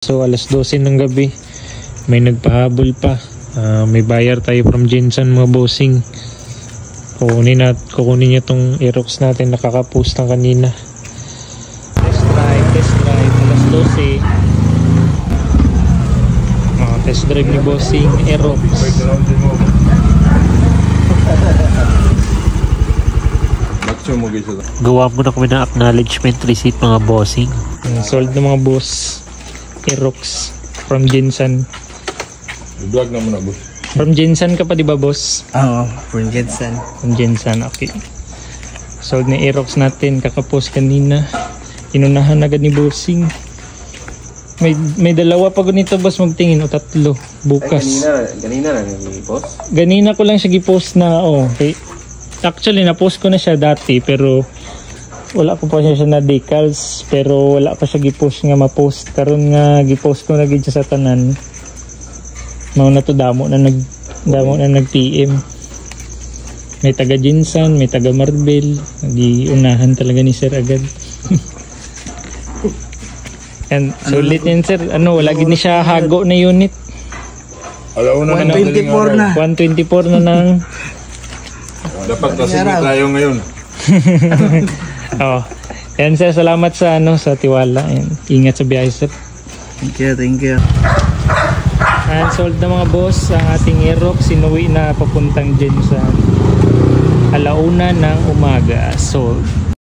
So alas 12 ng gabi, may nagpahabol pa. May buyer tayo from Jensen mga bossing. Kukunin niya tong Aerox natin, nakaka-post na kanina. Test drive, alas 12. Test drive ni bossing Aerox. Gawa mo na kami ng acknowledgement receipt mga bossing. Sold ng mga boss Aerox from Jensen. Vlog na muna boss. From Jensen ka pa di ba boss? Oo, from Jensen. From Jensen, okay. Sold na Aerox natin, kakapost kanina. Inunahan agad ni bossing. May dalawa pa ganito boss, magtingin o tatlo bukas. Ay, ganina na ni-post? Ganina ko lang siya gipost na okay. Actually na-post ko na siya dati pero wala ko pa siya na decals, pero wala pa siya gipost nga ma-post. Karon nga gipost ko na gid siya sa tanan. Mao na to damo na nag-PM. May taga Jensen, may taga Marbel, giunahan talaga ni sir agad. And sulit yan sir, wala gid ni siya hago na unit. Alauna 124 na. 124 na nang dapat kasi tayo ngayon. oh. Yan sir, salamat sa sa tiwala. Yan. Ingat sa biyahe sir. Thank you. And sold na mga boss ang ating Aerox, sinuwi na papuntang Jensen. Alauna ng umaga, sold.